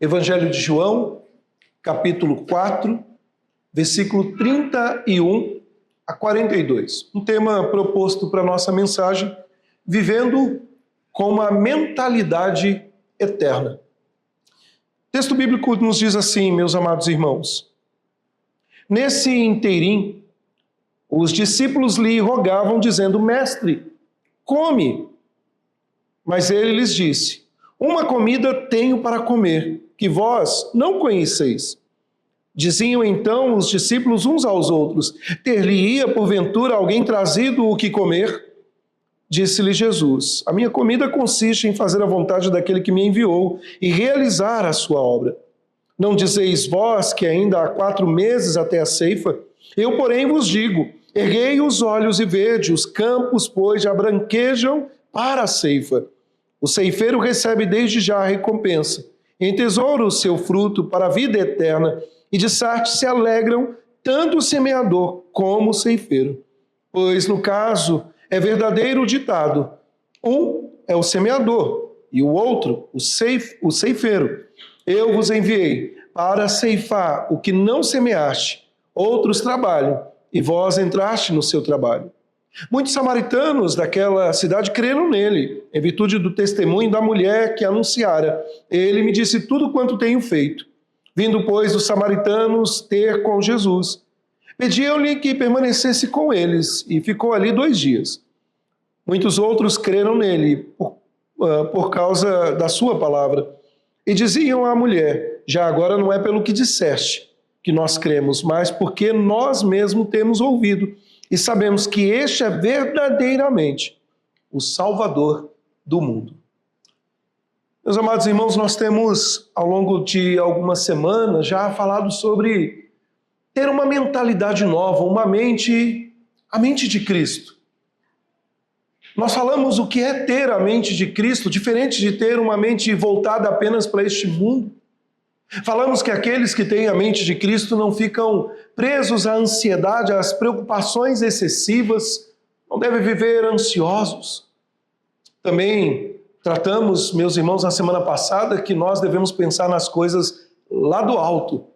Evangelho de João, capítulo 4, versículo 31 a 42. Um tema proposto para a nossa mensagem, vivendo com uma mentalidade eterna. O texto bíblico nos diz assim, meus amados irmãos: nesse inteirinho, os discípulos lhe rogavam, dizendo: Mestre, come. Mas ele lhes disse: uma comida tenho para comer, que vós não conheceis. Diziam então os discípulos uns aos outros: ter-lhe-ia porventura alguém trazido o que comer? Disse-lhe Jesus: a minha comida consiste em fazer a vontade daquele que me enviou e realizar a sua obra. Não dizeis vós que ainda há 4 meses até a ceifa? Eu, porém, vos digo: erguei os olhos e vede, os campos, pois, já branquejam para a ceifa. O ceifeiro recebe desde já a recompensa. Entesoura o seu fruto para a vida eterna, e de sorte se alegram tanto o semeador como o ceifeiro. Pois, no caso, é verdadeiro o ditado: um é o semeador, e o outro o ceifeiro. Eu vos enviei para ceifar o que não semeaste. Outros trabalham, e vós entraste no seu trabalho. Muitos samaritanos daquela cidade creram nele, em virtude do testemunho da mulher que anunciara: ele me disse tudo quanto tenho feito. Vindo, pois, os samaritanos ter com Jesus, pediam-lhe que permanecesse com eles, e ficou ali 2 dias. Muitos outros creram nele por causa da sua palavra, e diziam à mulher: já agora não é pelo que disseste que nós cremos, mas porque nós mesmos temos ouvido e sabemos que este é verdadeiramente o Salvador do mundo. Meus amados irmãos, nós temos, ao longo de algumas semanas, já falado sobre ter uma mentalidade nova, a mente de Cristo. Nós falamos o que é ter a mente de Cristo, diferente de ter uma mente voltada apenas para este mundo. Falamos que aqueles que têm a mente de Cristo não ficam presos à ansiedade, às preocupações excessivas, não devem viver ansiosos. Também tratamos, meus irmãos, na semana passada, que nós devemos pensar nas coisas lá do alto.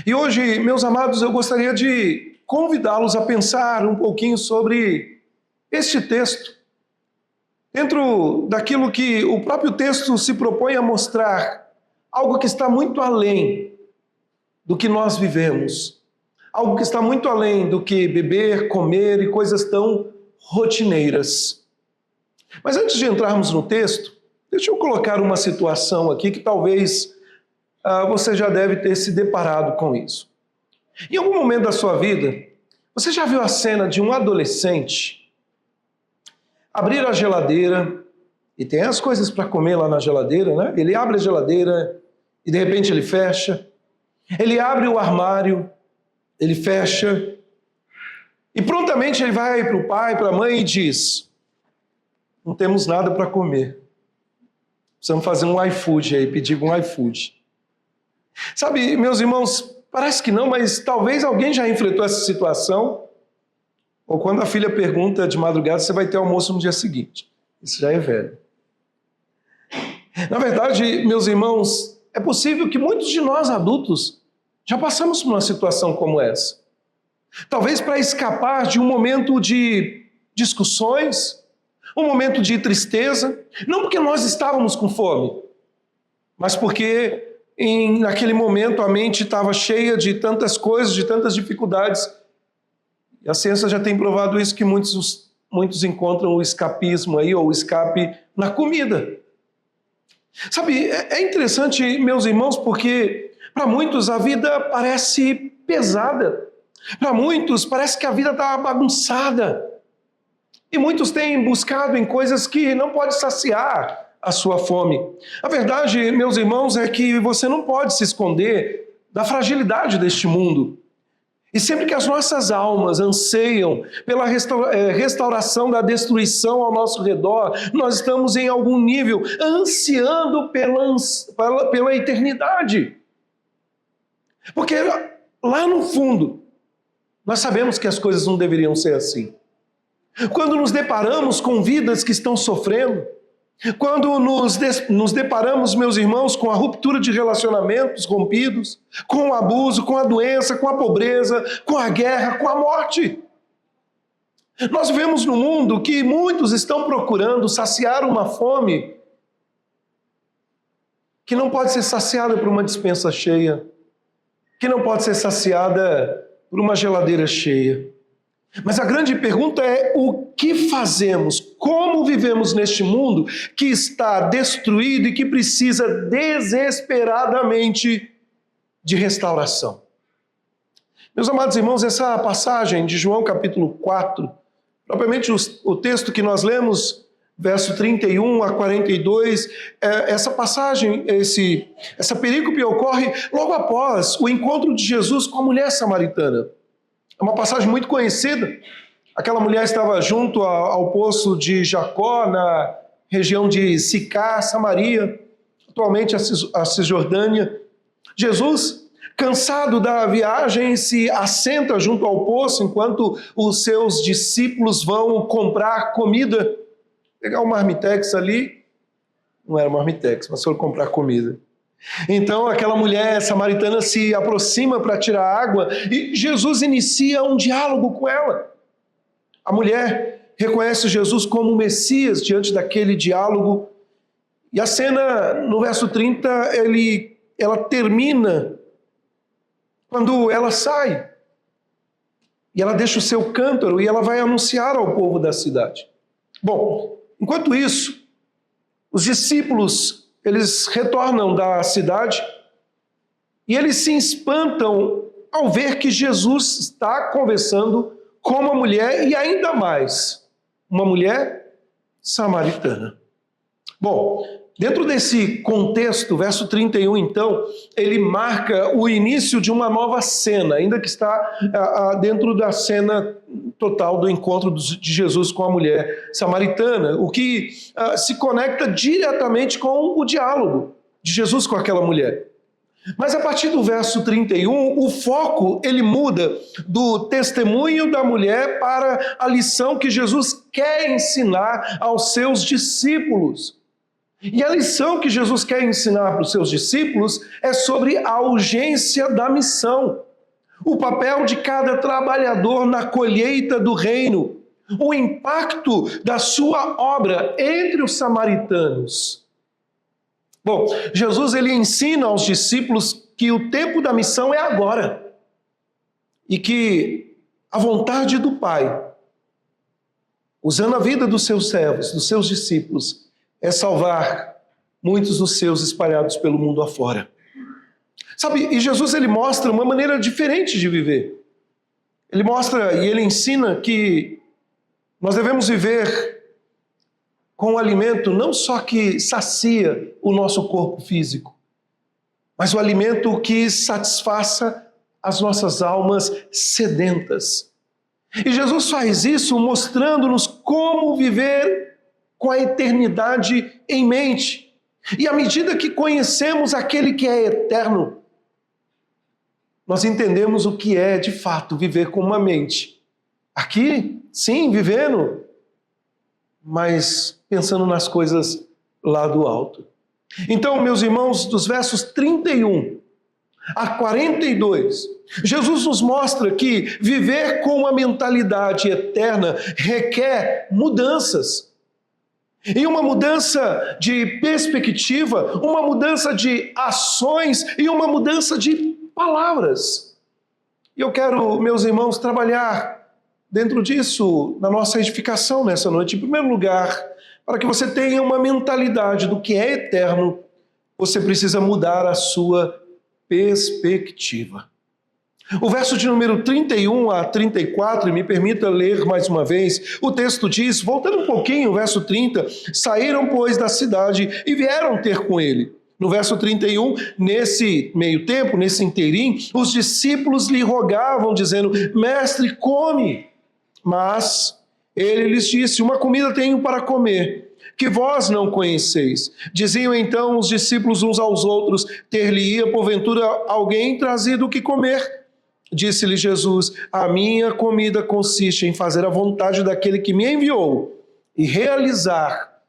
E hoje, meus amados, eu gostaria de convidá-los a pensar um pouquinho sobre este texto, dentro daquilo que o próprio texto se propõe a mostrar, algo que está muito além do que nós vivemos, algo que está muito além do que beber, comer e coisas tão rotineiras. Mas antes de entrarmos no texto, deixa eu colocar uma situação aqui que talvez você já deve ter se deparado com isso. Em algum momento da sua vida, você já viu a cena de um adolescente abrir a geladeira, e tem as coisas para comer lá na geladeira, né? Ele abre a geladeira e de repente ele fecha. Ele abre o armário, ele fecha. E prontamente ele vai para o pai, para a mãe e diz: não temos nada para comer. Precisamos fazer um iFood aí, pedir um iFood. Sabe, meus irmãos, parece que não, mas talvez alguém já enfrentou essa situação. Ou quando a filha pergunta de madrugada: você vai ter almoço no dia seguinte. Isso já é velho. Na verdade, meus irmãos, é possível que muitos de nós adultos já passamos por uma situação como essa. Talvez para escapar de um momento de discussões, um momento de tristeza, não porque nós estávamos com fome, mas porque naquele momento a mente estava cheia de tantas coisas, de tantas dificuldades. E a ciência já tem provado isso, que muitos encontram o escapismo aí, ou o escape na comida. Sabe, é interessante, meus irmãos, porque para muitos a vida parece pesada. Para muitos parece que a vida está bagunçada. E muitos têm buscado em coisas que não podem saciar a sua fome. A verdade, meus irmãos, é que você não pode se esconder da fragilidade deste mundo. E sempre que as nossas almas anseiam pela restauração da destruição ao nosso redor, nós estamos em algum nível ansiando pela eternidade. Porque lá no fundo, nós sabemos que as coisas não deveriam ser assim. Quando nos deparamos com vidas que estão sofrendo, Quando nos deparamos, meus irmãos, com a ruptura de relacionamentos rompidos, com o abuso, com a doença, com a pobreza, com a guerra, com a morte. Nós vivemos num mundo que muitos estão procurando saciar uma fome que não pode ser saciada por uma despensa cheia, que não pode ser saciada por uma geladeira cheia. Mas a grande pergunta é: o que fazemos? Como vivemos neste mundo que está destruído e que precisa desesperadamente de restauração? Meus amados irmãos, essa passagem de João capítulo 4, propriamente o texto que nós lemos, verso 31 a 42, essa passagem, essa perícope ocorre logo após o encontro de Jesus com a mulher samaritana. É uma passagem muito conhecida. Aquela mulher estava junto ao poço de Jacó, na região de Sicá, Samaria, atualmente a Cisjordânia. Jesus, cansado da viagem, se assenta junto ao poço enquanto os seus discípulos vão comprar comida. Pegar um marmitex ali, não era marmitex, mas foram comprar comida. Então aquela mulher samaritana se aproxima para tirar água e Jesus inicia um diálogo com ela. A mulher reconhece Jesus como Messias diante daquele diálogo. E a cena, no verso 30, ela termina quando ela sai. E ela deixa o seu cântaro e ela vai anunciar ao povo da cidade. Bom, enquanto isso, os discípulos, eles retornam da cidade e eles se espantam ao ver que Jesus está conversando com uma mulher, e ainda mais, uma mulher samaritana. Bom, dentro desse contexto, verso 31, então, ele marca o início de uma nova cena, ainda que está dentro da cena total do encontro de Jesus com a mulher samaritana, o que se conecta diretamente com o diálogo de Jesus com aquela mulher. Mas a partir do verso 31, o foco ele muda do testemunho da mulher para a lição que Jesus quer ensinar aos seus discípulos. E a lição que Jesus quer ensinar para os seus discípulos é sobre a urgência da missão, o papel de cada trabalhador na colheita do reino, o impacto da sua obra entre os samaritanos. Bom, Jesus ele ensina aos discípulos que o tempo da missão é agora e que a vontade do Pai, usando a vida dos seus servos, dos seus discípulos, é salvar muitos dos seus espalhados pelo mundo afora. Sabe, e Jesus ele mostra uma maneira diferente de viver. Ele mostra e ele ensina que nós devemos viver com um alimento não só que sacia o nosso corpo físico, mas o alimento que satisfaça as nossas almas sedentas. E Jesus faz isso mostrando-nos como viver com a eternidade em mente. E à medida que conhecemos aquele que é eterno, nós entendemos o que é, de fato, viver com uma mente. Aqui, sim, vivendo, mas pensando nas coisas lá do alto. Então, meus irmãos, dos versos 31 a 42, Jesus nos mostra que viver com uma mentalidade eterna requer mudanças. E uma mudança de perspectiva, uma mudança de ações e uma mudança de palavras. E eu quero, meus irmãos, trabalhar dentro disso na nossa edificação nessa noite. Em primeiro lugar, para que você tenha uma mentalidade do que é eterno, você precisa mudar a sua perspectiva. O verso de número 31 a 34, e me permita ler mais uma vez, o texto diz, voltando um pouquinho, o verso 30, saíram, pois, da cidade e vieram ter com ele. No verso 31, nesse meio tempo, nesse inteirinho, os discípulos lhe rogavam, dizendo, mestre, come. Mas ele lhes disse, uma comida tenho para comer, que vós não conheceis. Diziam então os discípulos uns aos outros, ter-lhe-ia porventura alguém trazido o que comer? Disse-lhe Jesus, a minha comida consiste em fazer a vontade daquele que me enviou e realizar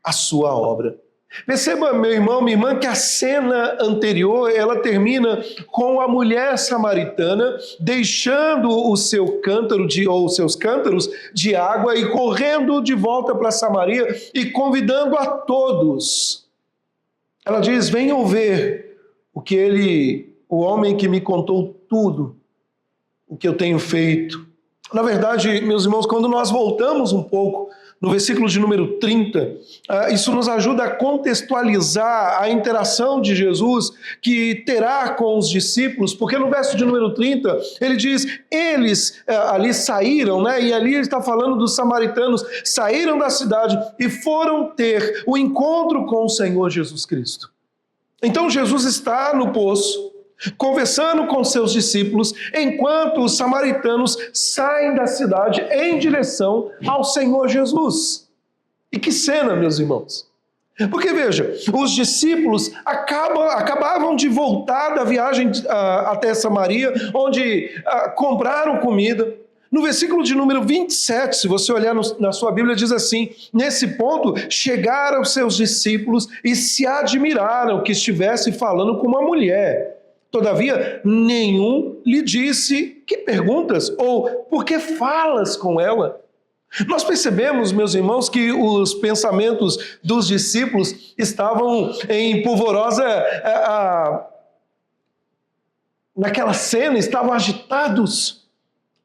a sua obra. Perceba, meu irmão, minha irmã, que a cena anterior, ela termina com a mulher samaritana deixando o seu cântaro ou seus cântaros de água e correndo de volta para Samaria e convidando a todos. Ela diz: venham ver o homem que me contou tudo, o que eu tenho feito. Na verdade, meus irmãos, quando nós voltamos um pouco no versículo de número 30, isso nos ajuda a contextualizar a interação de Jesus que terá com os discípulos, porque no verso de número 30, ele diz, eles ali saíram, né? E ali ele está falando dos samaritanos, saíram da cidade e foram ter o encontro com o Senhor Jesus Cristo. Então Jesus está no poço, conversando com seus discípulos, enquanto os samaritanos saem da cidade em direção ao Senhor Jesus. E que cena, meus irmãos! Porque veja, os discípulos acabavam de voltar da viagem até Samaria, onde compraram comida. No versículo de número 27, se você olhar na sua Bíblia, diz assim, nesse ponto, chegaram seus discípulos e se admiraram que estivesse falando com uma mulher. Todavia, nenhum lhe disse, que perguntas? Ou, por que falas com ela? Nós percebemos, meus irmãos, que os pensamentos dos discípulos estavam em polvorosa... naquela cena, estavam agitados.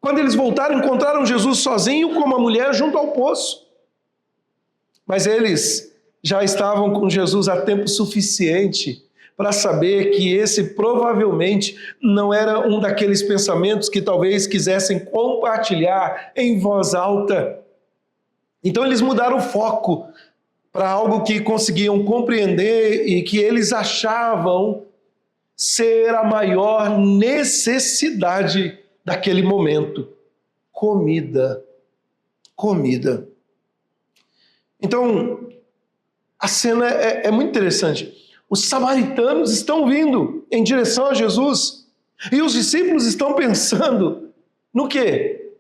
Quando eles voltaram, encontraram Jesus sozinho com uma mulher junto ao poço. Mas eles já estavam com Jesus há tempo suficiente para saber que esse provavelmente não era um daqueles pensamentos que talvez quisessem compartilhar em voz alta. Então eles mudaram o foco para algo que conseguiam compreender e que eles achavam ser a maior necessidade daquele momento: comida. Comida. Então, a cena é muito interessante. Os samaritanos estão vindo em direção a Jesus e os discípulos estão pensando no quê?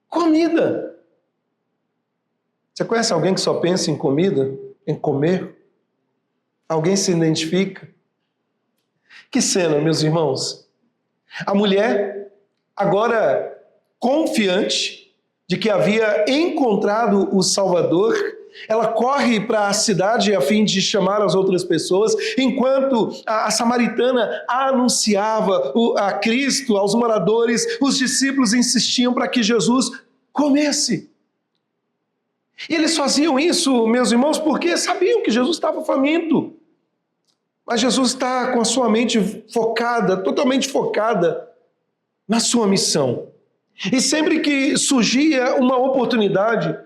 Comida. Você conhece alguém que só pensa em comida, em comer? Alguém se identifica? Que cena, meus irmãos? A mulher, agora confiante de que havia encontrado o Salvador, ela corre para a cidade a fim de chamar as outras pessoas, enquanto a samaritana anunciava a Cristo aos moradores, os discípulos insistiam para que Jesus comesse. E eles faziam isso, meus irmãos, porque sabiam que Jesus estava faminto. Mas Jesus está com a sua mente focada, totalmente focada na sua missão. E sempre que surgia uma oportunidade,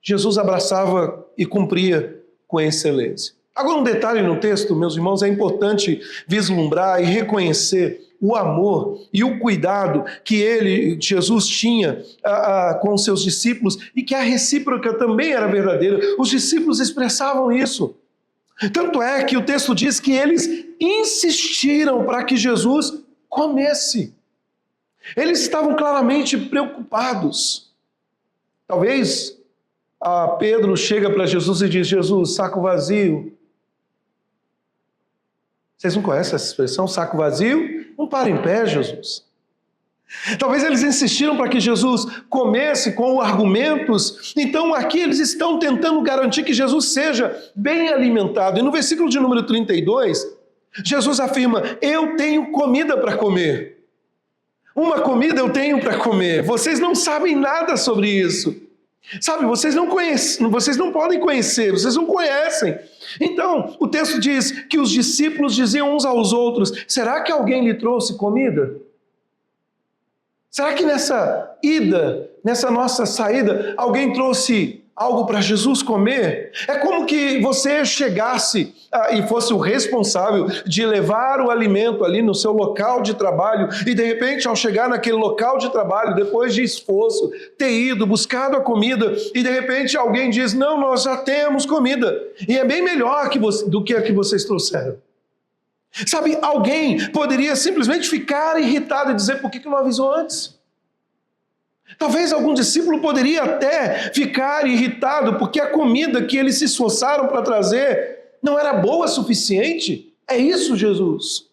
Jesus abraçava e cumpria com excelência. Agora, um detalhe no texto, meus irmãos, é importante vislumbrar e reconhecer o amor e o cuidado que Jesus tinha com seus discípulos e que a recíproca também era verdadeira. Os discípulos expressavam isso. Tanto é que o texto diz que eles insistiram para que Jesus comesse. Eles estavam claramente preocupados. Talvez Pedro chega para Jesus e diz: Jesus, saco vazio. Vocês não conhecem essa expressão, saco vazio? Não para em pé, Jesus. Talvez eles insistiram para que Jesus comesse com argumentos. Então aqui eles estão tentando garantir que Jesus seja bem alimentado. E no versículo de número 32, Jesus afirma: eu tenho comida para comer. Uma comida eu tenho para comer. Vocês não sabem nada sobre isso. Sabe, vocês não conhecem, vocês não podem conhecer, vocês não conhecem. Então, o texto diz que os discípulos diziam uns aos outros: será que alguém lhe trouxe comida? Será que nessa ida, nessa nossa saída, alguém trouxe algo para Jesus comer? É como que você chegasse e fosse o responsável de levar o alimento ali no seu local de trabalho e de repente, ao chegar naquele local de trabalho, depois de esforço, ter ido, buscado a comida e de repente alguém diz: não, nós já temos comida e é bem melhor do que a que vocês trouxeram. Sabe, alguém poderia simplesmente ficar irritado e dizer: por que não avisou antes? Talvez algum discípulo poderia até ficar irritado porque a comida que eles se esforçaram para trazer não era boa o suficiente. É isso, Jesus.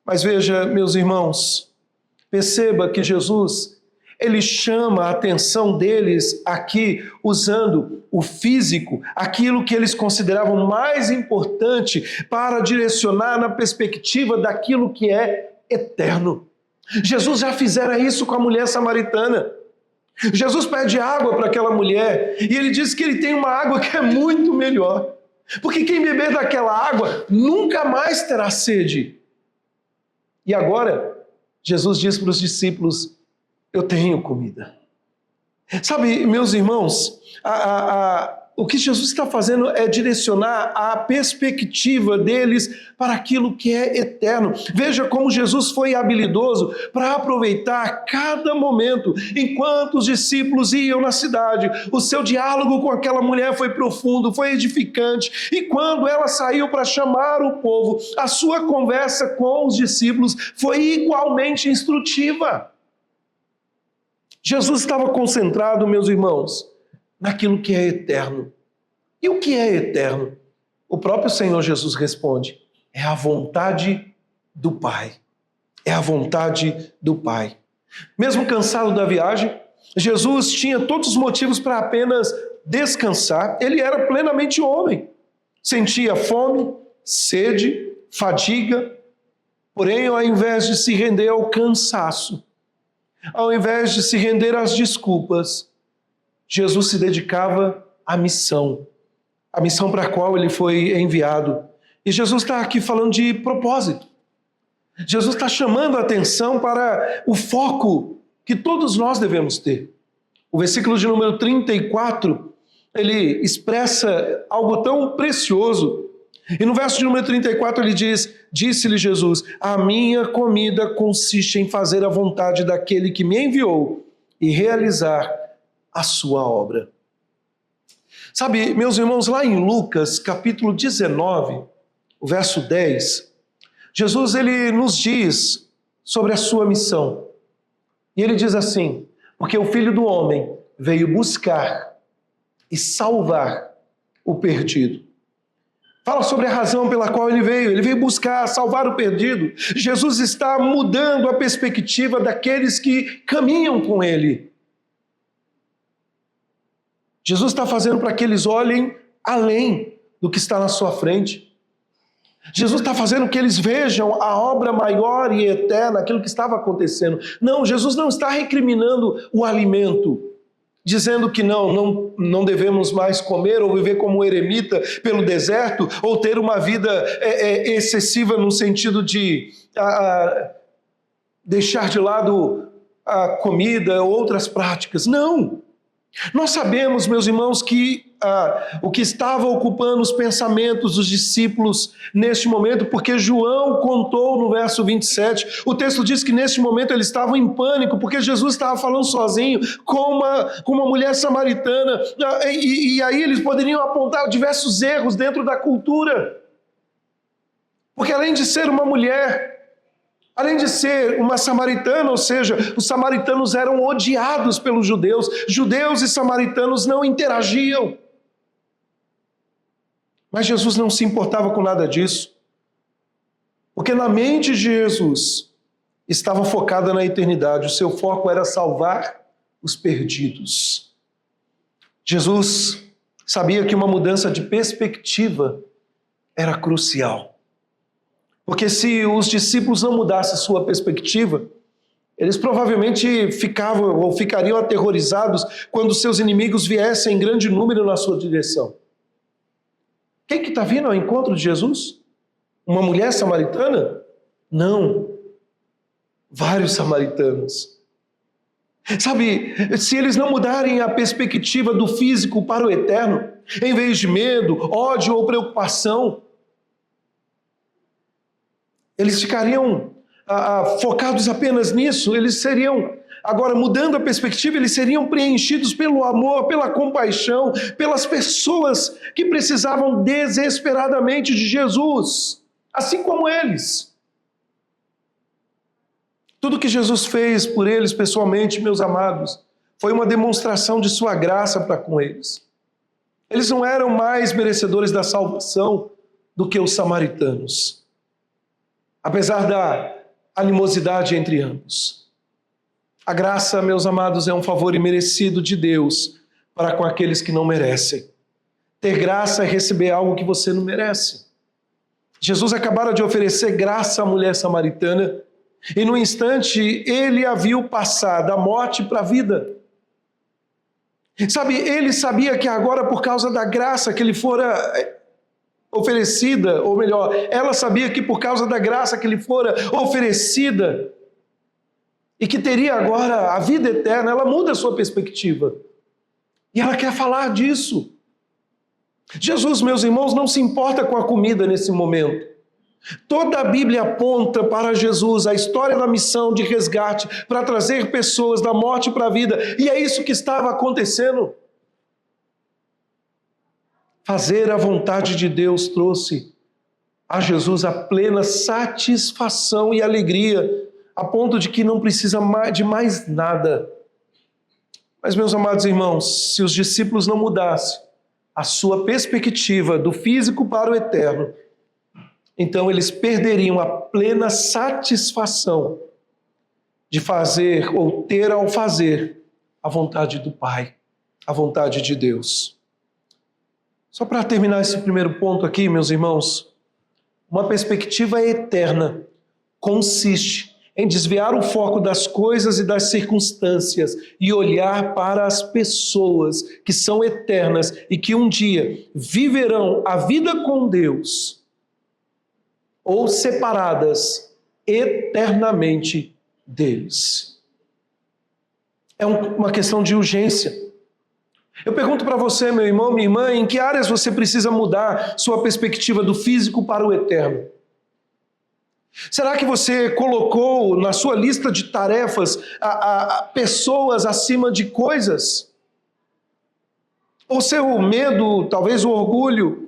Mas veja, meus irmãos, perceba que Jesus, ele chama a atenção deles aqui usando o físico, aquilo que eles consideravam mais importante para direcionar na perspectiva daquilo que é eterno. Jesus já fizera isso com a mulher samaritana. Jesus pede água para aquela mulher e ele diz que ele tem uma água que é muito melhor. Porque quem beber daquela água nunca mais terá sede. E agora, Jesus diz para os discípulos, eu tenho comida. Sabe, meus irmãos, o que Jesus está fazendo é direcionar a perspectiva deles para aquilo que é eterno. Veja como Jesus foi habilidoso para aproveitar cada momento. Enquanto os discípulos iam na cidade, o seu diálogo com aquela mulher foi profundo, foi edificante. E quando ela saiu para chamar o povo, a sua conversa com os discípulos foi igualmente instrutiva. Jesus estava concentrado, meus irmãos, naquilo que é eterno. E o que é eterno? O próprio Senhor Jesus responde, é a vontade do Pai. É a vontade do Pai. Mesmo cansado da viagem, Jesus tinha todos os motivos para apenas descansar. Ele era plenamente homem. Sentia fome, sede, fadiga. Porém, ao invés de se render ao cansaço, ao invés de se render às desculpas, Jesus se dedicava à missão. A missão para a qual ele foi enviado. E Jesus está aqui falando de propósito. Jesus está chamando a atenção para o foco que todos nós devemos ter. O versículo de número 34, ele expressa algo tão precioso. E no verso de número 34 ele diz, disse-lhe Jesus, a minha comida consiste em fazer a vontade daquele que me enviou e realizar a sua obra. Sabe, meus irmãos, lá em Lucas, capítulo 19, o verso 10, Jesus ele nos diz sobre a sua missão. E ele diz assim, porque o Filho do Homem veio buscar e salvar o perdido. Fala sobre a razão pela qual ele veio buscar salvar o perdido. Jesus está mudando a perspectiva daqueles que caminham com ele. Jesus está fazendo para que eles olhem além do que está na sua frente. Jesus está fazendo que eles vejam a obra maior e eterna, aquilo que estava acontecendo. Não, Jesus não está recriminando o alimento, dizendo que não devemos mais comer ou viver como um eremita pelo deserto, ou ter uma vida excessiva no sentido de deixar de lado a comida ou outras práticas. Não! Nós sabemos, meus irmãos, que o que estava ocupando os pensamentos dos discípulos neste momento, porque João contou no verso 27, o texto diz que neste momento eles estavam em pânico, porque Jesus estava falando sozinho com uma mulher samaritana, e aí eles poderiam apontar diversos erros dentro da cultura, porque além de ser uma mulher, além de ser uma samaritana, ou seja, os samaritanos eram odiados pelos judeus. Judeus e samaritanos não interagiam. Mas Jesus não se importava com nada disso. Porque na mente de Jesus estava focada na eternidade. O seu foco era salvar os perdidos. Jesus sabia que uma mudança de perspectiva era crucial. Porque se os discípulos não mudassem sua perspectiva, eles provavelmente ficariam aterrorizados quando seus inimigos viessem em grande número na sua direção. Quem que está vindo ao encontro de Jesus? Uma mulher samaritana? Não. Vários samaritanos. Sabe, se eles não mudarem a perspectiva do físico para o eterno, em vez de medo, ódio ou preocupação, eles ficariam focados apenas nisso, eles seriam, agora mudando a perspectiva, eles seriam preenchidos pelo amor, pela compaixão, pelas pessoas que precisavam desesperadamente de Jesus, assim como eles. Tudo que Jesus fez por eles pessoalmente, meus amados, foi uma demonstração de sua graça para com eles. Eles não eram mais merecedores da salvação do que os samaritanos, apesar da animosidade entre ambos. A graça, meus amados, é um favor imerecido de Deus para com aqueles que não merecem. Ter graça é receber algo que você não merece. Jesus acabara de oferecer graça à mulher samaritana e, no instante, ele a viu passar da morte para a vida. Sabe, ele sabia que agora, por causa da graça que lhe fora oferecida, ou melhor, ela sabia que por causa da graça que lhe fora oferecida e que teria agora a vida eterna, ela muda a sua perspectiva. E ela quer falar disso. Jesus, meus irmãos, não se importa com a comida nesse momento. Toda a Bíblia aponta para Jesus, a história da missão de resgate, para trazer pessoas da morte para a vida. E é isso que estava acontecendo. Fazer a vontade de Deus trouxe a Jesus a plena satisfação e alegria, a ponto de que não precisa de mais nada. Mas, meus amados irmãos, se os discípulos não mudassem a sua perspectiva do físico para o eterno, então eles perderiam a plena satisfação de fazer ou ter ao fazer a vontade do Pai, a vontade de Deus. Só para terminar esse primeiro ponto aqui, meus irmãos, uma perspectiva eterna consiste em desviar o foco das coisas e das circunstâncias e olhar para as pessoas que são eternas e que um dia viverão a vida com Deus ou separadas eternamente deles. É uma questão de urgência. Eu pergunto para você, meu irmão, minha irmã, em que áreas você precisa mudar sua perspectiva do físico para o eterno? Será que você colocou na sua lista de tarefas pessoas acima de coisas? Ou seu medo, talvez o orgulho,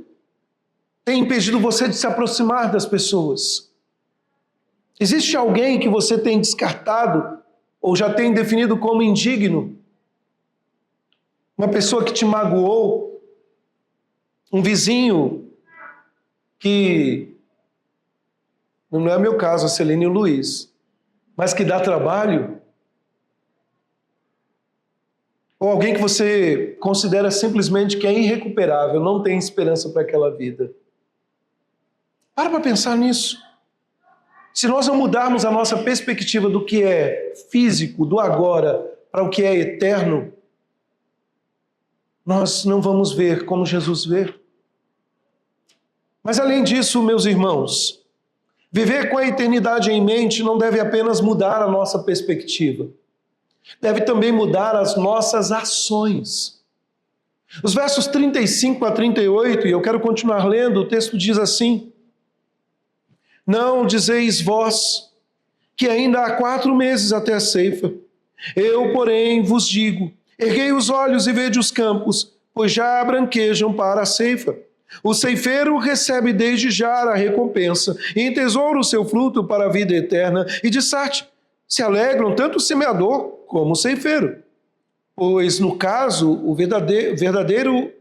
tem impedido você de se aproximar das pessoas? Existe alguém que você tem descartado ou já tem definido como indigno? Uma pessoa que te magoou? Um vizinho que, não é meu caso, a Celene e o Luiz, mas que dá trabalho? Ou alguém que você considera simplesmente que é irrecuperável, não tem esperança para aquela vida? Para pensar nisso. Se nós não mudarmos a nossa perspectiva do que é físico, do agora, para o que é eterno, nós não vamos ver como Jesus vê. Mas além disso, meus irmãos, viver com a eternidade em mente não deve apenas mudar a nossa perspectiva, deve também mudar as nossas ações. Os versos 35 a 38, e eu quero continuar lendo, o texto diz assim: não dizeis vós que ainda há 4 meses até a ceifa. Eu, porém, vos digo, erguei os olhos e vede os campos, pois já branquejam para a ceifa. O ceifeiro recebe desde já a recompensa, e entesoura o seu fruto para a vida eterna, e de sorte se alegram tanto o semeador como o ceifeiro. Pois, no caso, o verdadeiro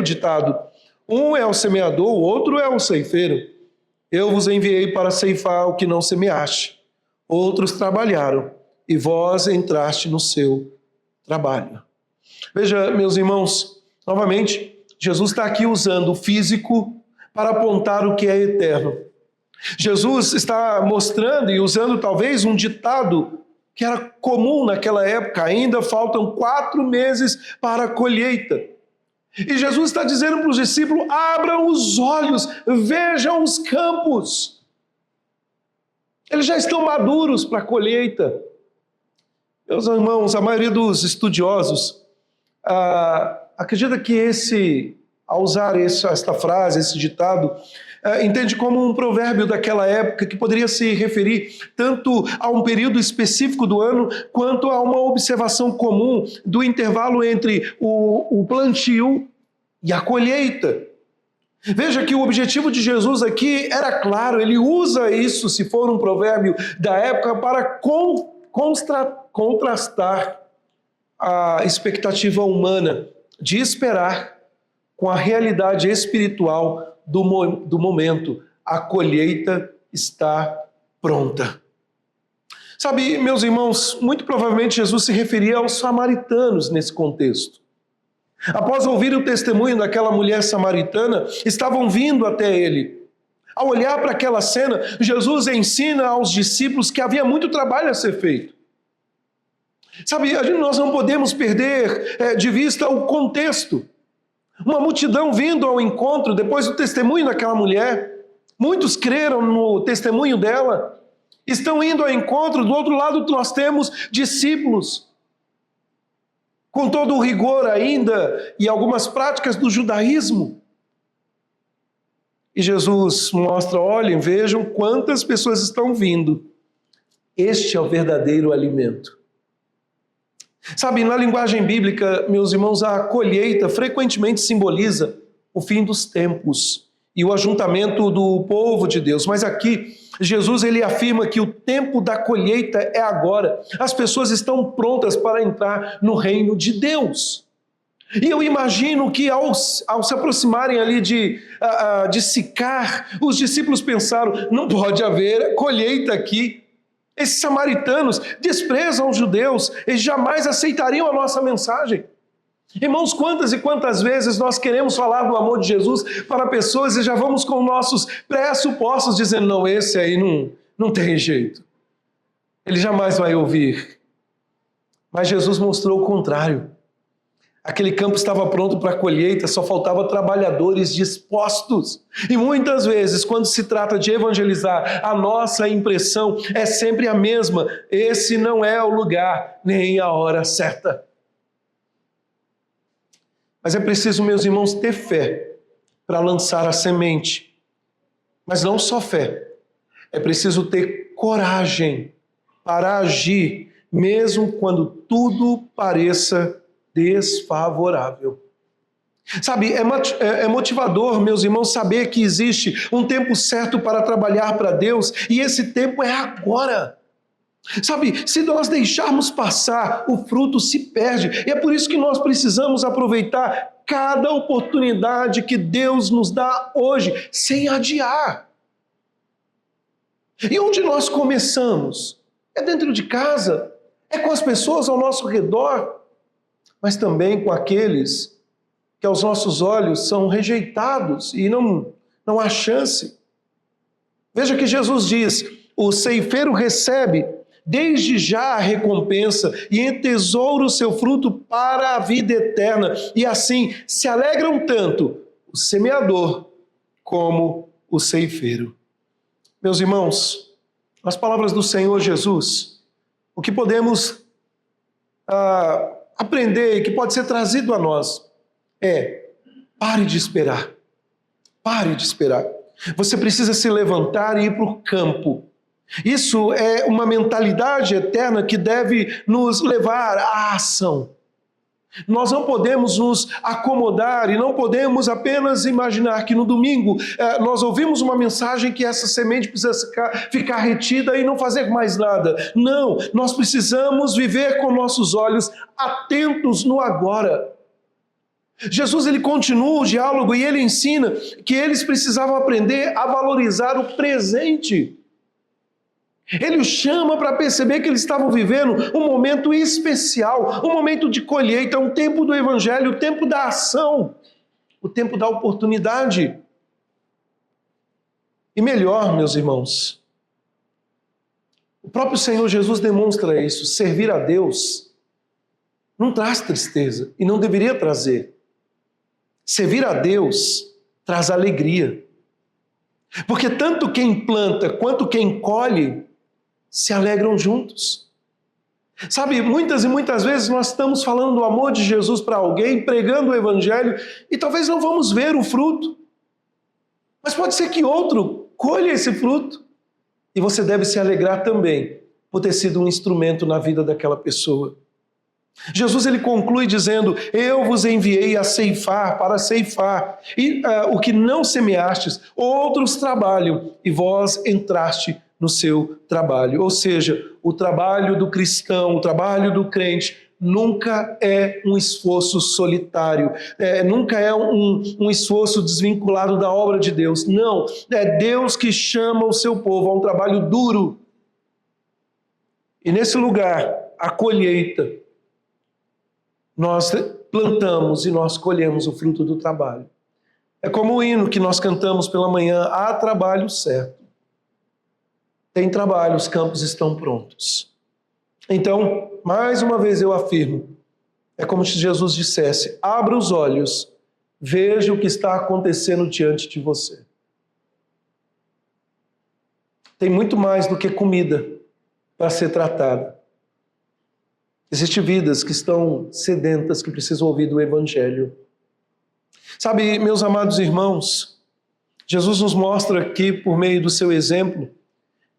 ditado: um é o semeador, o outro é o ceifeiro. Eu vos enviei para ceifar o que não semeaste. Outros trabalharam, e vós entraste no seu trabalho. Veja, meus irmãos, novamente, Jesus está aqui usando o físico para apontar o que é eterno. Jesus está mostrando e usando talvez um ditado que era comum naquela época: ainda faltam 4 meses para a colheita. E Jesus está dizendo para os discípulos: abram os olhos, vejam os campos. Eles já estão maduros para a colheita. Meus irmãos, a maioria dos estudiosos acredita que ao usar esta frase, esse ditado, entende como um provérbio daquela época que poderia se referir tanto a um período específico do ano quanto a uma observação comum do intervalo entre o plantio e a colheita. Veja que o objetivo de Jesus aqui era claro, ele usa isso, se for um provérbio da época, para contrastar a expectativa humana de esperar com a realidade espiritual do momento. A colheita está pronta. Sabe, meus irmãos, muito provavelmente Jesus se referia aos samaritanos nesse contexto. Após ouvir o testemunho daquela mulher samaritana, estavam vindo até ele. Ao olhar para aquela cena, Jesus ensina aos discípulos que havia muito trabalho a ser feito. Sabe, nós não podemos perder de vista o contexto. Uma multidão vindo ao encontro depois do testemunho daquela mulher. Muitos creram no testemunho dela. Estão indo ao encontro. Do outro lado nós temos discípulos. Com todo o rigor ainda e algumas práticas do judaísmo. E Jesus mostra, olhem, vejam quantas pessoas estão vindo. Este é o verdadeiro alimento. Sabe, na linguagem bíblica, meus irmãos, a colheita frequentemente simboliza o fim dos tempos e o ajuntamento do povo de Deus. Mas aqui, Jesus ele afirma que o tempo da colheita é agora. As pessoas estão prontas para entrar no reino de Deus. E eu imagino que ao se aproximarem ali de Sicar, os discípulos pensaram, não pode haver colheita aqui. Esses samaritanos desprezam os judeus, eles jamais aceitariam a nossa mensagem. Irmãos, quantas e quantas vezes nós queremos falar do amor de Jesus para pessoas e já vamos com nossos pressupostos dizendo, não, esse aí não tem jeito. Ele jamais vai ouvir. Mas Jesus mostrou o contrário. Aquele campo estava pronto para a colheita, só faltava trabalhadores dispostos. E muitas vezes, quando se trata de evangelizar, a nossa impressão é sempre a mesma. Esse não é o lugar, nem a hora certa. Mas é preciso, meus irmãos, ter fé para lançar a semente. Mas não só fé. É preciso ter coragem para agir, mesmo quando tudo pareça desfavorável. Sabe, é motivador, meus irmãos, saber que existe um tempo certo para trabalhar para Deus e esse tempo é agora. Sabe, se nós deixarmos passar, o fruto se perde. E é por isso que nós precisamos aproveitar cada oportunidade que Deus nos dá hoje, sem adiar. E onde nós começamos? É dentro de casa, é com as pessoas ao nosso redor, mas também com aqueles que aos nossos olhos são rejeitados e não há chance. Veja que Jesus diz, o ceifeiro recebe desde já a recompensa e entesoura o seu fruto para a vida eterna. E assim se alegram tanto o semeador como o ceifeiro. Meus irmãos, nas palavras do Senhor Jesus, o que podemos aprender e que pode ser trazido a nós é: pare de esperar. Pare de esperar. Você precisa se levantar e ir para o campo. Isso é uma mentalidade eterna que deve nos levar à ação. Nós não podemos nos acomodar e não podemos apenas imaginar que no domingo nós ouvimos uma mensagem que essa semente precisa ficar retida e não fazer mais nada. Não, nós precisamos viver com nossos olhos atentos no agora. Jesus ele continua o diálogo e ele ensina que eles precisavam aprender a valorizar o presente. Ele os chama para perceber que eles estavam vivendo um momento especial, um momento de colheita, um tempo do evangelho, o tempo da ação, o tempo da oportunidade. E melhor, meus irmãos, o próprio Senhor Jesus demonstra isso. Servir a Deus não traz tristeza e não deveria trazer. Servir a Deus traz alegria. Porque tanto quem planta quanto quem colhe se alegram juntos. Sabe, muitas e muitas vezes nós estamos falando do amor de Jesus para alguém, pregando o evangelho, e talvez não vamos ver o fruto. Mas pode ser que outro colha esse fruto, e você deve se alegrar também por ter sido um instrumento na vida daquela pessoa. Jesus ele conclui dizendo: eu vos enviei a ceifar, para ceifar, e o que não semeastes, outros trabalham, e vós entraste no seu trabalho. Ou seja, o trabalho do cristão, o trabalho do crente, nunca é um esforço solitário, nunca é um esforço desvinculado da obra de Deus. Não, é Deus que chama o seu povo a um trabalho duro. E nesse lugar, a colheita, nós plantamos e nós colhemos o fruto do trabalho. É como o hino que nós cantamos pela manhã: há trabalho certo. Tem trabalho, os campos estão prontos. Então, mais uma vez eu afirmo, é como se Jesus dissesse: abra os olhos, veja o que está acontecendo diante de você. Tem muito mais do que comida para ser tratada. Existem vidas que estão sedentas, que precisam ouvir do Evangelho. Sabe, meus amados irmãos, Jesus nos mostra aqui, por meio do seu exemplo,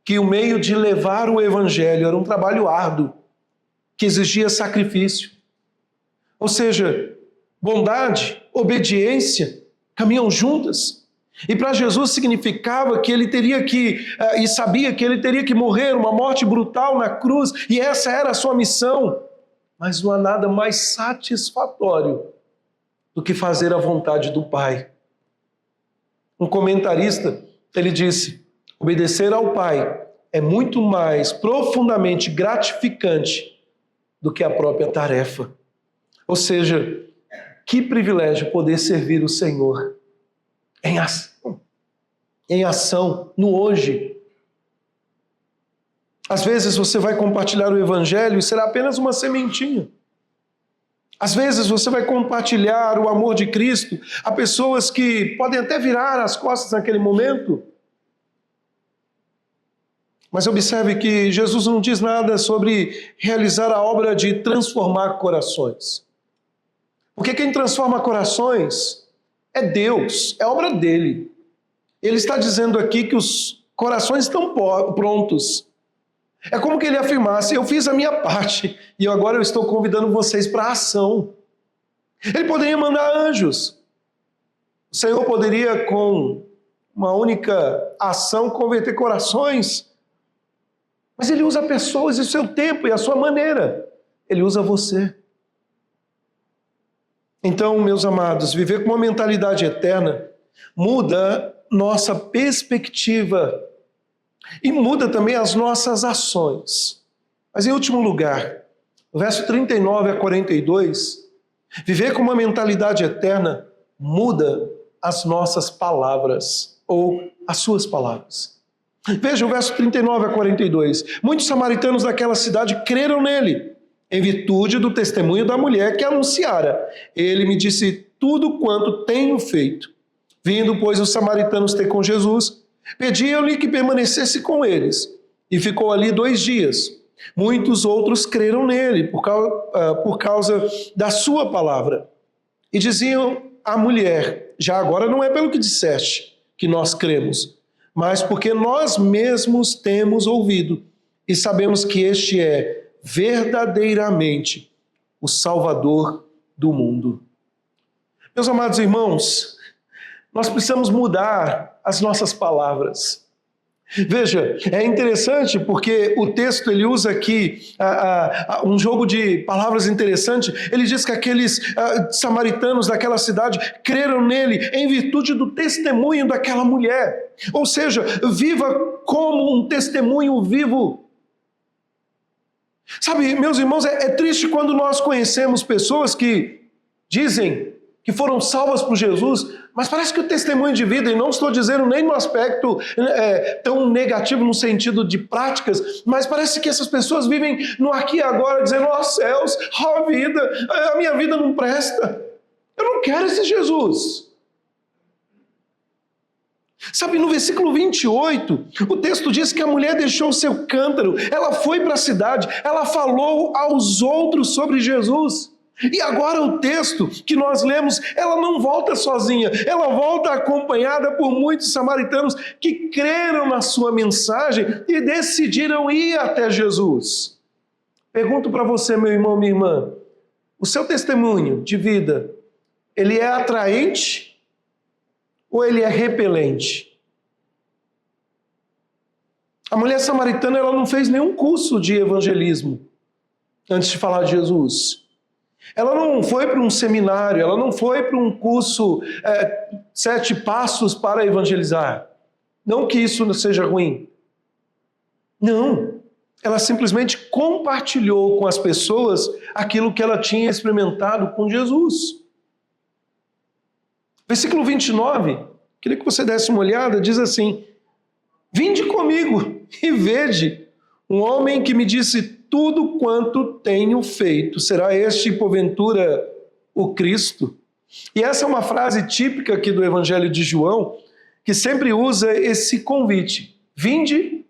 que o meio de levar o Evangelho era um trabalho árduo, que exigia sacrifício. Ou seja, bondade, obediência, caminham juntas. E para Jesus significava que ele teria que, e sabia que ele teria que morrer uma morte brutal na cruz, e essa era a sua missão. Mas não há nada mais satisfatório do que fazer a vontade do Pai. Um comentarista, ele disse: obedecer ao Pai é muito mais profundamente gratificante do que a própria tarefa. Ou seja, que privilégio poder servir o Senhor em ação, no hoje. Às vezes você vai compartilhar o Evangelho e será apenas uma sementinha. Às vezes você vai compartilhar o amor de Cristo a pessoas que podem até virar as costas naquele momento. Mas observe que Jesus não diz nada sobre realizar a obra de transformar corações. Porque quem transforma corações é Deus, é obra dele. Ele está dizendo aqui que os corações estão prontos. É como que ele afirmasse: eu fiz a minha parte e agora eu estou convidando vocês para a ação. Ele poderia mandar anjos. O Senhor poderia, com uma única ação, converter corações. Mas ele usa pessoas e o seu tempo e a sua maneira. Ele usa você. Então, meus amados, viver com uma mentalidade eterna muda nossa perspectiva e muda também as nossas ações. Mas em último lugar, o verso 39 a 42, viver com uma mentalidade eterna muda as nossas palavras, ou as suas palavras. Veja o verso 39 a 42. Muitos samaritanos daquela cidade creram nele, em virtude do testemunho da mulher que anunciara: ele me disse tudo quanto tenho feito. Vindo, pois, os samaritanos ter com Jesus, pediam-lhe que permanecesse com eles, e ficou ali 2 dias. Muitos outros creram nele, por causa da sua palavra. E diziam à mulher: já agora não é pelo que disseste que nós cremos, mas porque nós mesmos temos ouvido, e sabemos que este é verdadeiramente o Salvador do mundo. Meus amados irmãos, nós precisamos mudar as nossas palavras. Veja, é interessante porque o texto ele usa aqui um jogo de palavras interessante. Ele diz que aqueles samaritanos daquela cidade creram nele em virtude do testemunho daquela mulher. Ou seja, viva como um testemunho vivo. Sabe, meus irmãos, é triste quando nós conhecemos pessoas que dizem que foram salvas por Jesus, mas parece que o testemunho de vida, e não estou dizendo nem no aspecto tão negativo no sentido de práticas, mas parece que essas pessoas vivem no aqui e agora, dizendo: ó céus, ó vida, a minha vida não presta, eu não quero esse Jesus. Sabe, no versículo 28, o texto diz que a mulher deixou o seu cântaro, ela foi para a cidade, ela falou aos outros sobre Jesus. E agora o texto que nós lemos, ela não volta sozinha, ela volta acompanhada por muitos samaritanos que creram na sua mensagem e decidiram ir até Jesus. Pergunto para você, meu irmão, minha irmã, o seu testemunho de vida, ele é atraente ou ele é repelente? A mulher samaritana, ela não fez nenhum curso de evangelismo antes de falar de Jesus. Ela não foi para um seminário, ela não foi para um curso 7 passos para evangelizar. Não que isso não seja ruim. Não. Ela simplesmente compartilhou com as pessoas aquilo que ela tinha experimentado com Jesus. Versículo 29, queria que você desse uma olhada, diz assim: vinde comigo e vede um homem que me disse tudo quanto tenho feito. Será este, porventura, o Cristo? E essa é uma frase típica aqui do Evangelho de João, que sempre usa esse convite: vinde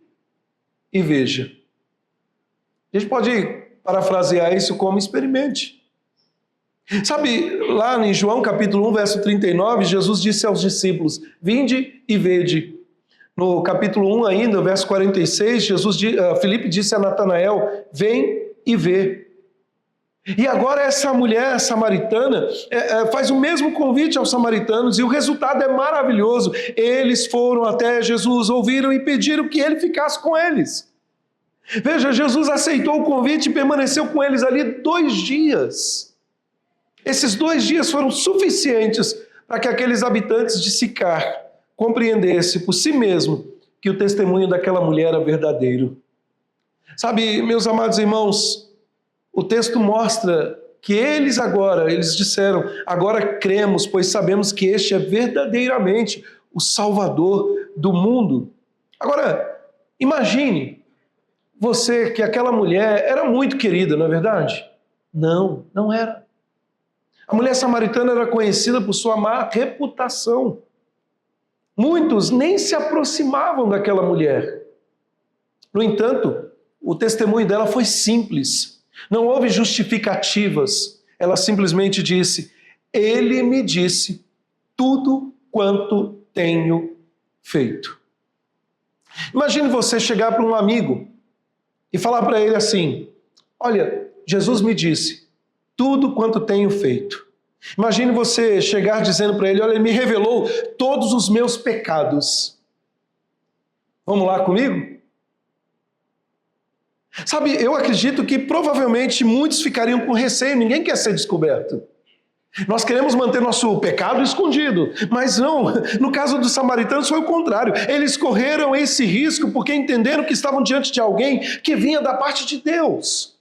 e veja. A gente pode parafrasear isso como experimente. Sabe, lá em João capítulo 1, verso 39, Jesus disse aos discípulos: vinde e vede. No capítulo 1 ainda, verso 46, Filipe disse a Natanael: vem e vê. E agora essa mulher samaritana faz o mesmo convite aos samaritanos, e o resultado é maravilhoso. Eles foram até Jesus, ouviram e pediram que ele ficasse com eles. Veja, Jesus aceitou o convite e permaneceu com eles ali 2 dias. Esses 2 dias foram suficientes para que aqueles habitantes de Sicar compreendessem por si mesmo que o testemunho daquela mulher era verdadeiro. Sabe, meus amados irmãos, o texto mostra que eles disseram: agora cremos, pois sabemos que este é verdadeiramente o Salvador do mundo. Agora, imagine você que aquela mulher era muito querida, não é verdade? Não, não era. A mulher samaritana era conhecida por sua má reputação. Muitos nem se aproximavam daquela mulher. No entanto, o testemunho dela foi simples. Não houve justificativas. Ela simplesmente disse: ele me disse tudo quanto tenho feito. Imagine você chegar para um amigo e falar para ele assim: olha, Jesus me disse tudo quanto tenho feito. Imagine você chegar dizendo para ele: olha, ele me revelou todos os meus pecados. Vamos lá comigo? Sabe, eu acredito que provavelmente muitos ficariam com receio, ninguém quer ser descoberto. Nós queremos manter nosso pecado escondido, mas não, no caso dos samaritanos foi o contrário. Eles correram esse risco porque entenderam que estavam diante de alguém que vinha da parte de Deus.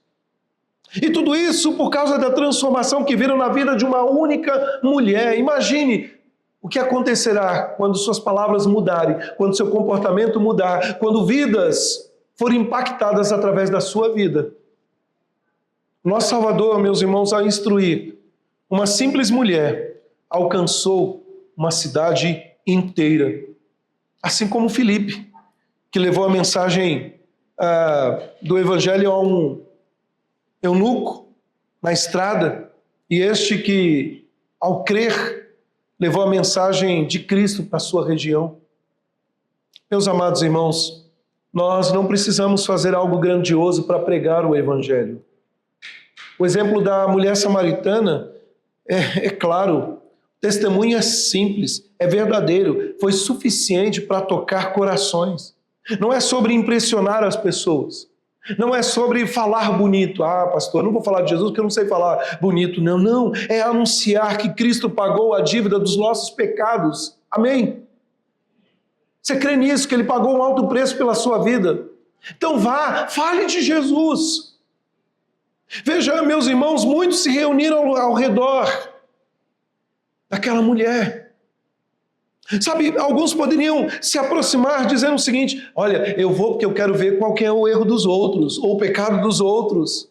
E tudo isso por causa da transformação que viram na vida de uma única mulher. Imagine o que acontecerá quando suas palavras mudarem, quando seu comportamento mudar, quando vidas forem impactadas através da sua vida. Nosso Salvador, meus irmãos, ao instruir uma simples mulher, alcançou uma cidade inteira. Assim como Filipe, que levou a mensagem do Evangelho a um eunuco na estrada, e este que, ao crer, levou a mensagem de Cristo para a sua região. Meus amados irmãos, nós não precisamos fazer algo grandioso para pregar o Evangelho. O exemplo da mulher samaritana é claro, o testemunho é simples, é verdadeiro, foi suficiente para tocar corações. Não é sobre impressionar as pessoas. Não é sobre falar bonito. Ah, pastor, não vou falar de Jesus porque eu não sei falar bonito. Não, não. É anunciar que Cristo pagou a dívida dos nossos pecados. Amém? Você crê nisso, que Ele pagou um alto preço pela sua vida? Então vá, fale de Jesus. Veja, meus irmãos, muitos se reuniram ao redor daquela mulher. Sabe, alguns poderiam se aproximar dizendo o seguinte: olha, eu vou porque eu quero ver qual que é o erro dos outros, ou o pecado dos outros.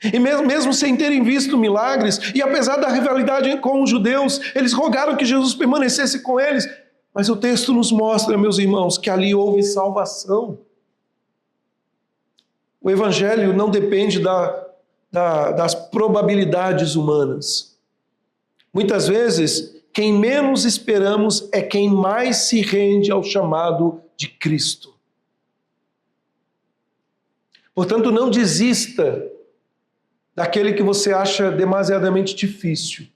E mesmo sem terem visto milagres, e apesar da rivalidade com os judeus, eles rogaram que Jesus permanecesse com eles. Mas o texto nos mostra, meus irmãos, que ali houve salvação. O Evangelho não depende das probabilidades humanas. Muitas vezes, quem menos esperamos é quem mais se rende ao chamado de Cristo. Portanto, não desista daquele que você acha demasiadamente difícil.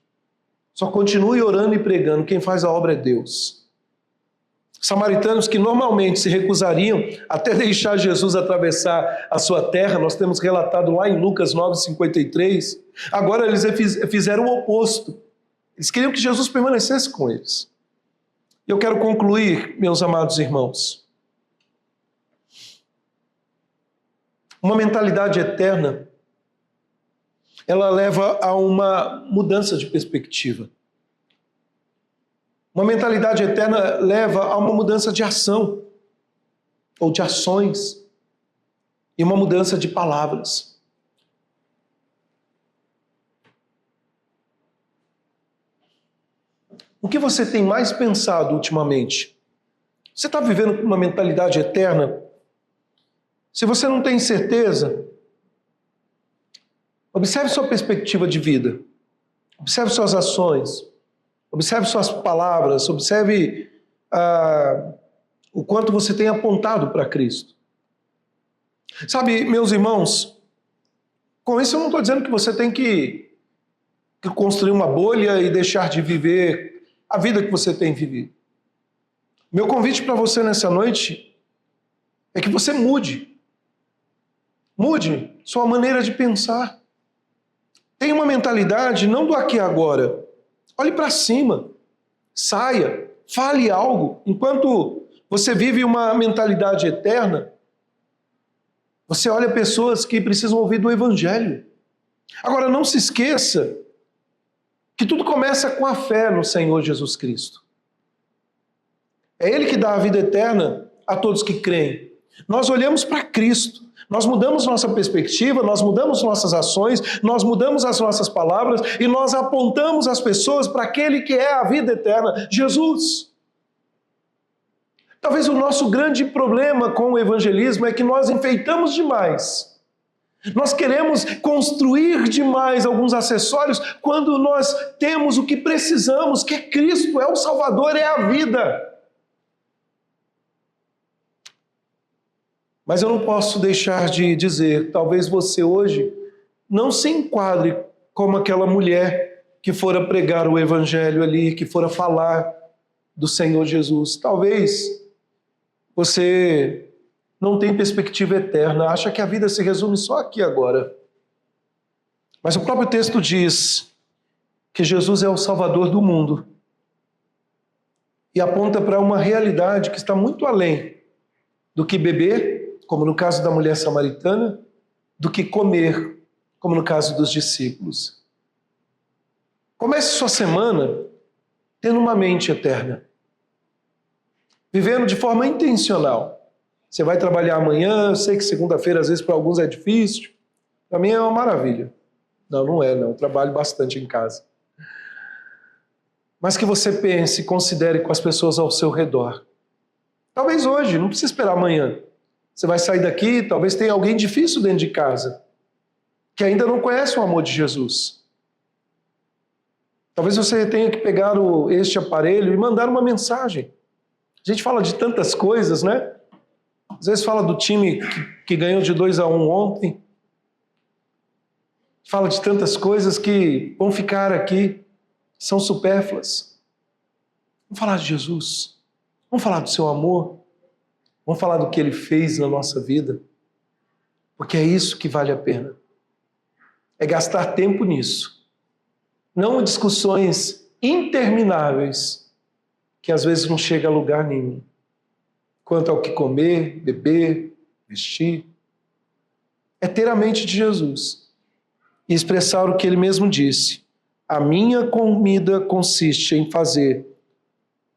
Só continue orando e pregando, quem faz a obra é Deus. Samaritanos que normalmente se recusariam até deixar Jesus atravessar a sua terra, nós temos relatado lá em Lucas 9,53, agora eles fizeram o oposto. Eles queriam que Jesus permanecesse com eles. E eu quero concluir, meus amados irmãos. Uma mentalidade eterna, ela leva a uma mudança de perspectiva. Uma mentalidade eterna leva a uma mudança de ação, ou de ações, e uma mudança de palavras. O que você tem mais pensado ultimamente? Você está vivendo uma mentalidade eterna? Se você não tem certeza, observe sua perspectiva de vida. Observe suas ações. Observe suas palavras. Observe o quanto você tem apontado para Cristo. Sabe, meus irmãos, com isso eu não estou dizendo que você tem que construir uma bolha e deixar de viver a vida que você tem vivido. Meu convite para você nessa noite é que você mude. Mude sua maneira de pensar. Tenha uma mentalidade não do aqui e agora. Olhe para cima. Saia. Fale algo. Enquanto você vive uma mentalidade eterna, você olha pessoas que precisam ouvir do Evangelho. Agora, não se esqueça que tudo começa com a fé no Senhor Jesus Cristo. É Ele que dá a vida eterna a todos que creem. Nós olhamos para Cristo. Nós mudamos nossa perspectiva, nós mudamos nossas ações, nós mudamos as nossas palavras e nós apontamos as pessoas para aquele que é a vida eterna, Jesus. Talvez o nosso grande problema com o evangelismo é que nós enfeitamos demais. Nós queremos construir demais alguns acessórios quando nós temos o que precisamos, que é Cristo, é o Salvador, é a vida. Mas eu não posso deixar de dizer, talvez você hoje não se enquadre como aquela mulher que fora pregar o evangelho ali, que fora falar do Senhor Jesus. Talvez você não tenha perspectiva eterna, acha que a vida se resume só aqui agora. Mas o próprio texto diz que Jesus é o Salvador do mundo e aponta para uma realidade que está muito além do que beber, como no caso da mulher samaritana, do que comer, como no caso dos discípulos. Comece sua semana tendo uma mente eterna, vivendo de forma intencional. Você vai trabalhar amanhã, eu sei que segunda-feira às vezes para alguns é difícil, para mim é uma maravilha. Não é, eu trabalho bastante em casa. Mas que você pense e considere com as pessoas ao seu redor. Talvez hoje, não precisa esperar amanhã. Você vai sair daqui, talvez tenha alguém difícil dentro de casa, que ainda não conhece o amor de Jesus. Talvez você tenha que pegar este aparelho e mandar uma mensagem. A gente fala de tantas coisas, né? Às vezes fala do time que ganhou de 2-1 ontem. Fala de tantas coisas que vão ficar aqui, são supérfluas. Vamos falar de Jesus. Vamos falar do seu amor. Vamos falar do que Ele fez na nossa vida. Porque é isso que vale a pena. É gastar tempo nisso. Não em discussões intermináveis, que às vezes não chega a lugar nenhum. Quanto ao que comer, beber, vestir. É ter a mente de Jesus. E expressar o que Ele mesmo disse. A minha comida consiste em fazer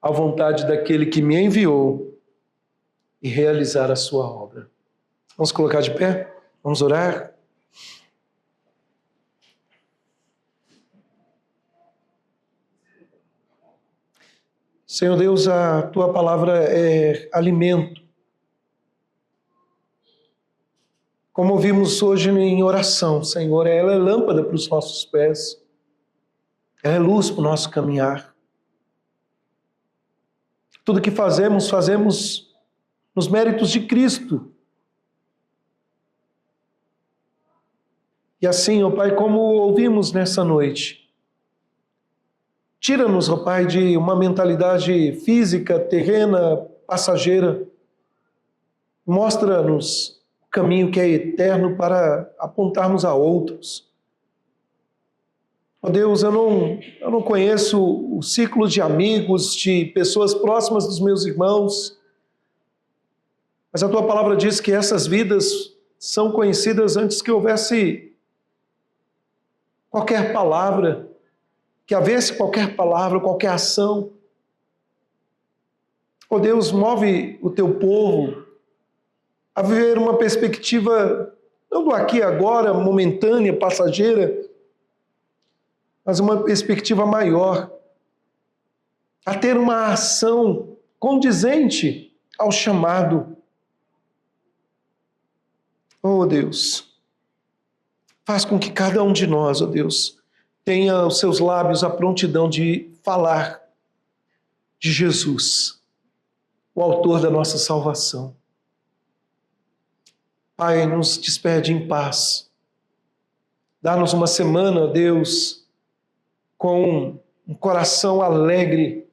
a vontade daquele que me enviou e realizar a sua obra. Vamos colocar de pé? Vamos orar? Senhor Deus, a Tua palavra é alimento. Como ouvimos hoje em oração, Senhor, ela é lâmpada para os nossos pés. Ela é luz para o nosso caminhar. Tudo que fazemos nos méritos de Cristo. E assim, ó Pai, como ouvimos nessa noite, tira-nos, ó Pai, de uma mentalidade física, terrena, passageira. Mostra-nos o caminho que é eterno para apontarmos a outros. Ó Deus, eu não conheço o ciclo de amigos, de pessoas próximas dos meus irmãos, mas a Tua palavra diz que essas vidas são conhecidas antes que houvesse qualquer palavra, que havesse qualquer palavra, qualquer ação. Ó Deus, move o Teu povo a viver uma perspectiva, não do aqui e agora, momentânea, passageira, mas uma perspectiva maior, a ter uma ação condizente ao chamado. Oh Deus, faz com que cada um de nós, oh Deus, tenha os seus lábios a prontidão de falar de Jesus, o autor da nossa salvação. Pai, nos despede em paz. Dá-nos uma semana, Deus, com um coração alegre,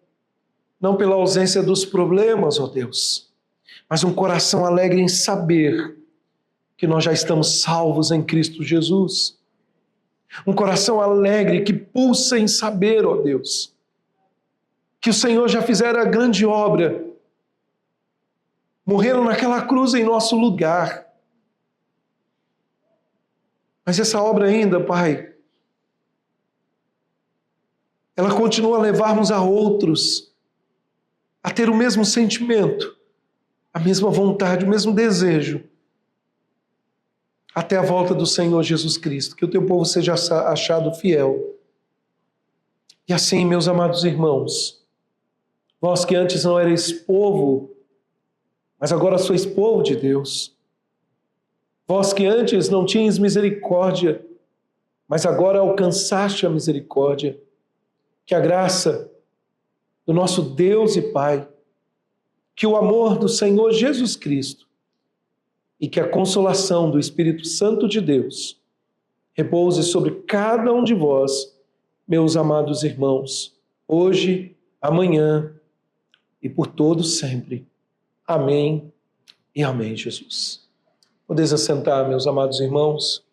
não pela ausência dos problemas, ó Deus, mas um coração alegre em saber que nós já estamos salvos em Cristo Jesus. Um coração alegre que pulsa em saber, ó Deus, que o Senhor já fizera a grande obra, morreram naquela cruz em nosso lugar. Mas essa obra ainda, Pai, ela continua a levarmos a outros a ter o mesmo sentimento, a mesma vontade, o mesmo desejo, até a volta do Senhor Jesus Cristo. Que o Teu povo seja achado fiel. E assim, meus amados irmãos, vós que antes não erais povo, mas agora sois povo de Deus. Vós que antes não tinhas misericórdia, mas agora alcançaste a misericórdia. Que a graça do nosso Deus e Pai, que o amor do Senhor Jesus Cristo e que a consolação do Espírito Santo de Deus repouse sobre cada um de vós, meus amados irmãos, hoje, amanhã e por todos sempre. Amém e amém, Jesus. Podeis assentar, meus amados irmãos.